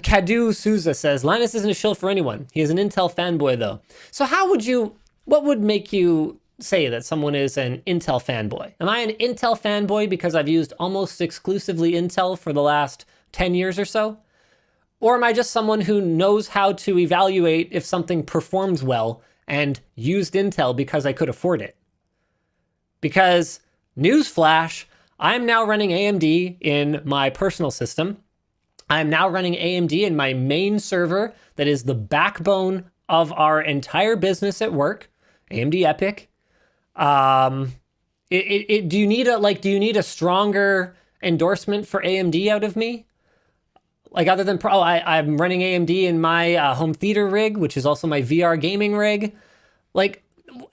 Cadu Souza says, Linus isn't a shill for anyone. He is an Intel fanboy, though. So what would make you say that someone is an Intel fanboy? Am I an Intel fanboy because I've used almost exclusively Intel for the last 10 years or so? Or am I just someone who knows how to evaluate if something performs well and used Intel because I could afford it? Because, newsflash, I'm now running AMD in my personal system. I'm now running AMD in my main server that is the backbone of our entire business at work, AMD EPYC. Do you need a stronger endorsement for AMD out of me? Like other than I'm running AMD in my home theater rig, which is also my VR gaming rig. Like,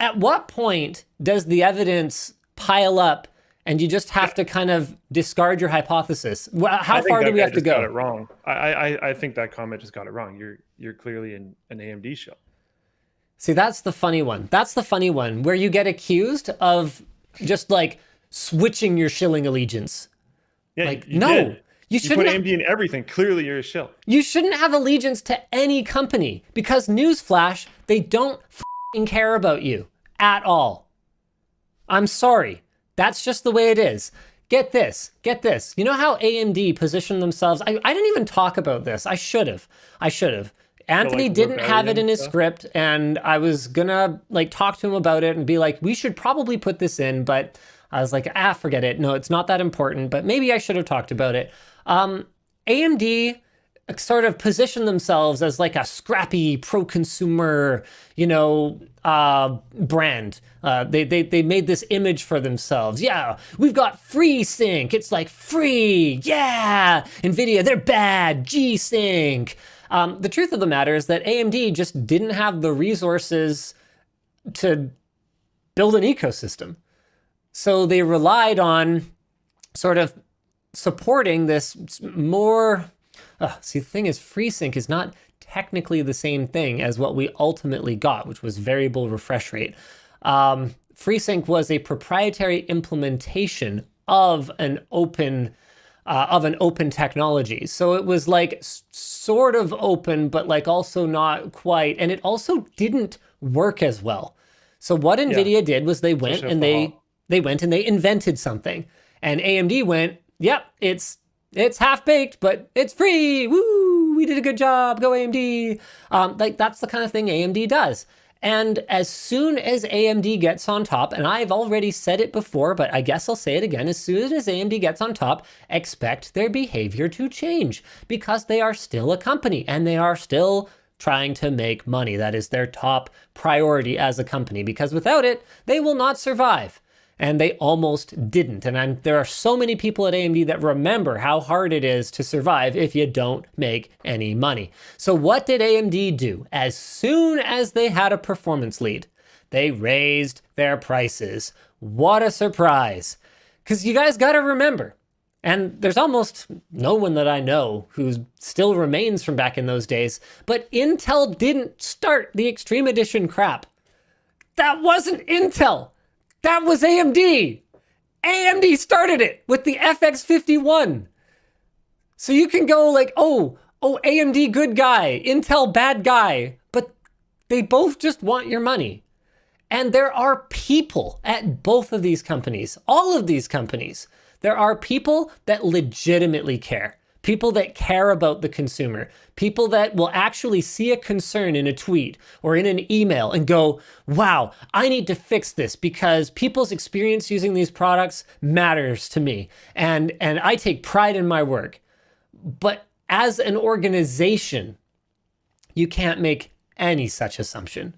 at what point does the evidence pile up and you just have to kind of discard your hypothesis? How far do we have to go? Got it wrong. I think that comment just got it wrong. You're clearly an AMD show. See, that's the funny one. That's the funny one where you get accused of just like switching your shilling allegiance. Yeah, like you no. did. You put AMD in everything. Clearly, you're a shill. You shouldn't have allegiance to any company because, newsflash, they don't care about you at all. I'm sorry. That's just the way it is. Get this. You know how AMD positioned themselves? I didn't even talk about this. I should have. Anthony didn't have it in his script, and I was gonna talk to him about it and be like, we should probably put this in, but I was like, forget it. No, it's not that important, but maybe I should have talked about it. AMD sort of positioned themselves as like a scrappy pro-consumer, brand. They made this image for themselves. Yeah, we've got FreeSync. It's like free. Yeah, NVIDIA, they're bad. G-Sync. The truth of the matter is that AMD just didn't have the resources to build an ecosystem. So they relied on sort of supporting this more... see, the thing is, FreeSync is not technically the same thing as what we ultimately got, which was variable refresh rate. FreeSync was a proprietary implementation of an open technology. So it was like sort of open, but like also not quite. And it also didn't work as well. So what NVIDIA did was they went and they invented something. And AMD went, yep, it's half-baked, but it's free. Woo, we did a good job. Go AMD. That's the kind of thing AMD does. And as soon as AMD gets on top, and I've already said it before, but I guess I'll say it again, as soon as AMD gets on top, expect their behavior to change because they are still a company and they are still trying to make money. That is their top priority as a company, because without it, they will not survive. And they almost didn't. And there are so many people at AMD that remember how hard it is to survive if you don't make any money. So what did AMD do? As soon as they had a performance lead, they raised their prices. What a surprise. Because you guys got to remember, and there's almost no one that I know who still remains from back in those days, but Intel didn't start the Extreme Edition crap. That wasn't Intel. That was AMD. AMD started it with the FX51. So you can go like, oh, AMD good guy, Intel bad guy, but they both just want your money. And there are people at both of these companies, all of these companies. There are people that legitimately care. People that care about the consumer, people that will actually see a concern in a tweet or in an email and go, wow, I need to fix this because people's experience using these products matters to me. And I take pride in my work. But as an organization, you can't make any such assumption.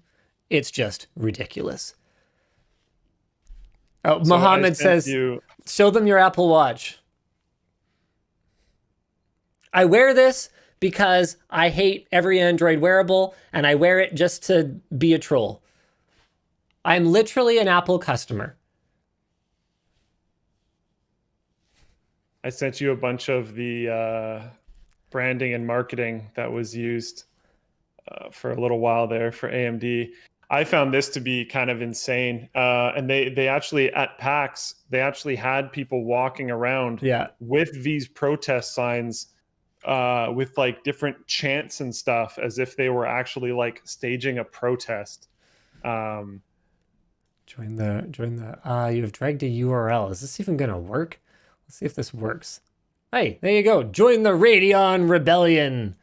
It's just ridiculous. Oh, so Mohammed says, show them your Apple Watch. I wear this because I hate every Android wearable, and I wear it just to be a troll. I'm literally an Apple customer. I sent you a bunch of the branding and marketing that was used for a little while there for AMD. I found this to be kind of insane. And they actually, at PAX, they actually had people walking around with these protest signs with like different chants and stuff, as if they were actually like staging a protest. Join the you have dragged a URL. Is this even gonna work? Let's see if this works. Hey, there you go. Join the Radeon Rebellion.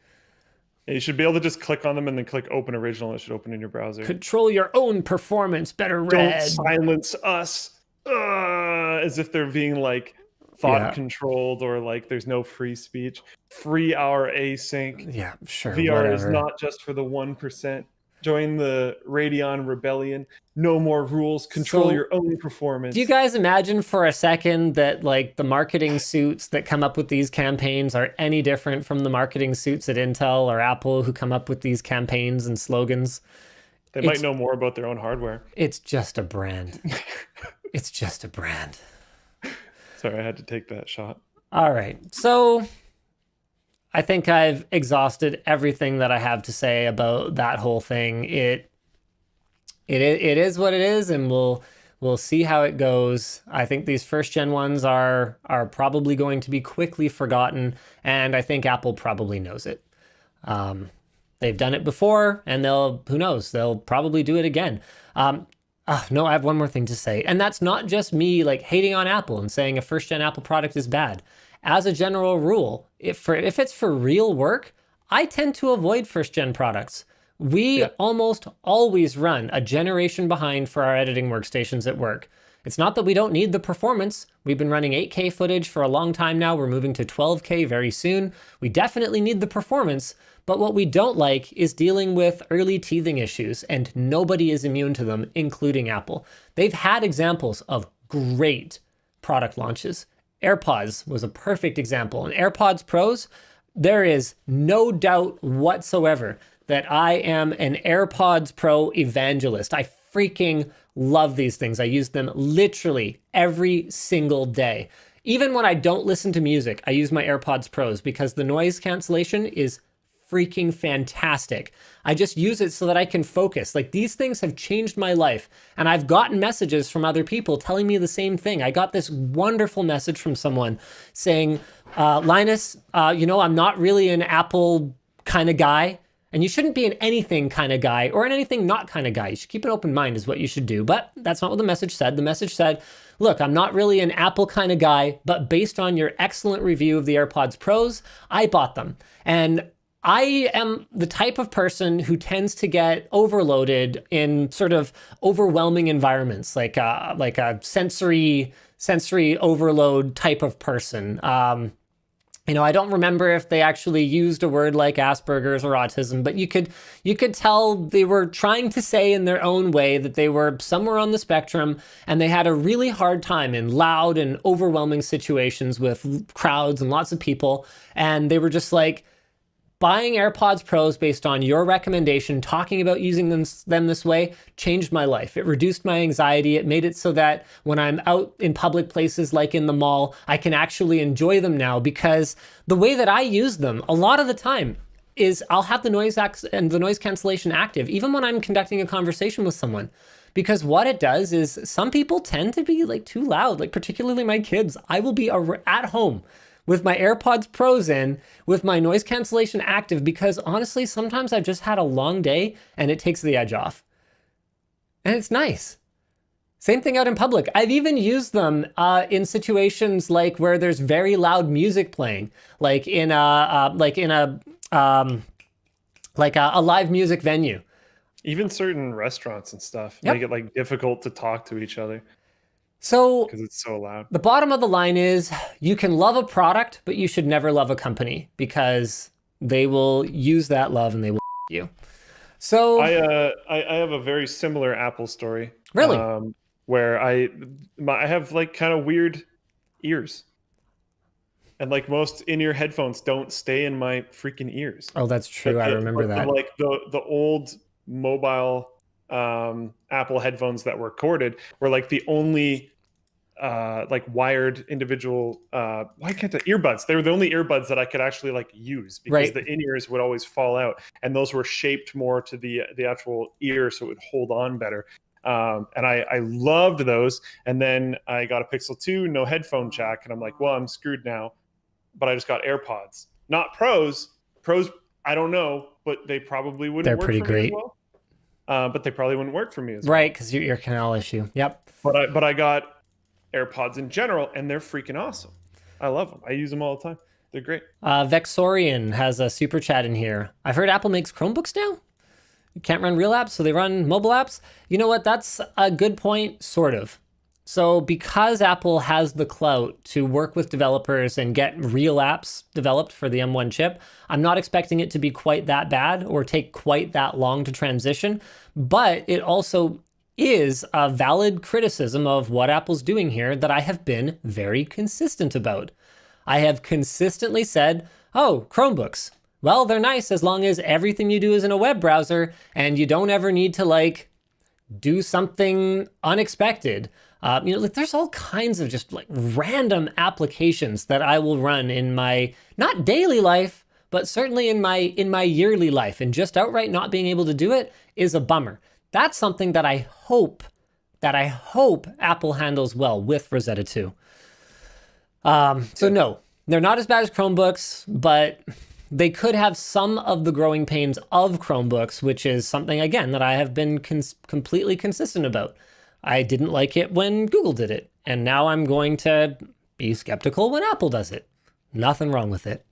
You should be able to just click on them and then click open original. It should open in your browser. Control your own performance better, Red. Don't silence us. As if they're being like thought controlled, or like there's no free speech. Free our async. Yeah, sure. VR whatever. is not just for the 1%. Join the Radeon Rebellion. No more rules. Control your own performance. Do you guys imagine for a second that like the marketing suits that come up with these campaigns are any different from the marketing suits at Intel or Apple who come up with these campaigns and slogans? They might know more about their own hardware. It's just a brand. It's just a brand. Sorry, I had to take that shot. All right. So I think I've exhausted everything that I have to say about that whole thing. It is what it is, and we'll see how it goes. I think these first gen ones are probably going to be quickly forgotten, and I think Apple probably knows it. They've done it before, and who knows, they'll probably do it again. No, I have one more thing to say, and that's not just me like hating on Apple and saying a first gen Apple product is bad. As a general rule, if it's for real work, I tend to avoid first gen products. We almost always run a generation behind for our editing workstations at work. It's not that we don't need the performance. We've been running 8K footage for a long time now. We're moving to 12K very soon. We definitely need the performance, but what we don't like is dealing with early teething issues, and nobody is immune to them, including Apple. They've had examples of great product launches. AirPods was a perfect example. And AirPods Pros, there is no doubt whatsoever that I am an AirPods Pro evangelist. I freaking love these things. I use them literally every single day. Even when I don't listen to music, I use my AirPods Pros because the noise cancellation is freaking fantastic. I just use it so that I can focus. Like, these things have changed my life, and I've gotten messages from other people telling me the same thing. I got this wonderful message from someone saying, Linus, I'm not really an Apple kind of guy, and you shouldn't be an anything kind of guy or an anything not kind of guy. You should keep an open mind is what you should do. But that's not what the message said. The message said, look, I'm not really an Apple kind of guy, but based on your excellent review of the AirPods Pros, I bought them. And I am the type of person who tends to get overloaded in sort of overwhelming environments, like a sensory overload type of person. I don't remember if they actually used a word like Asperger's or autism, but you could tell they were trying to say in their own way that they were somewhere on the spectrum, and they had a really hard time in loud and overwhelming situations with crowds and lots of people. And they were just like, buying AirPods Pros based on your recommendation, talking about using them this way, changed my life. It reduced my anxiety. It made it so that when I'm out in public places like in the mall, I can actually enjoy them now, because the way that I use them a lot of the time is I'll have the noise cancellation active, even when I'm conducting a conversation with someone. Because what it does is some people tend to be like too loud, like particularly my kids. I will be at home with my AirPods Pros in, with my noise cancellation active, because honestly, sometimes I've just had a long day and it takes the edge off. And it's nice. Same thing out in public. I've even used them in situations like where there's very loud music playing, like in a live music venue. Even certain restaurants and stuff make it like difficult to talk to each other. So, because it's so loud. The bottom of the line is you can love a product, but you should never love a company, because they will use that love and they will you. So I have a very similar Apple story. Really? Where I have like kind of weird ears. And like most in-ear headphones don't stay in my freaking ears. Oh, that's true. I remember that. Like the old mobile Apple headphones that were corded were like the only like wired individual earbuds. They were the only earbuds that I could actually like use, because the in-ears would always fall out, and those were shaped more to the actual ear so it would hold on better. And I loved those. And then I got a Pixel 2, no headphone jack, and I'm like, well, I'm screwed now. But I just got AirPods. Not pros. Pros, I don't know, but they probably wouldn't They're work pretty for great. me as well. But they probably wouldn't work for me as well. Right, because your ear canal issue. Yep. But I got AirPods in general, and they're freaking awesome. I love them. I use them all the time. They're great. Vexorian has a super chat in here. I've heard Apple makes Chromebooks now. You can't run real apps, so they run mobile apps. You know what? That's a good point, sort of. So because Apple has the clout to work with developers and get real apps developed for the M1 chip, I'm not expecting it to be quite that bad or take quite that long to transition. But it also is a valid criticism of what Apple's doing here that I have been very consistent about. I have consistently said, oh, Chromebooks. Well, they're nice as long as everything you do is in a web browser and you don't ever need to like do something unexpected. Like there's all kinds of just like random applications that I will run in my not daily life, but certainly in my yearly life, and just outright not being able to do it is a bummer. That's something that I hope Apple handles well with Rosetta 2. So no, they're not as bad as Chromebooks, but they could have some of the growing pains of Chromebooks, which is something, again, that I have been completely consistent about. I didn't like it when Google did it, and now I'm going to be skeptical when Apple does it. Nothing wrong with it.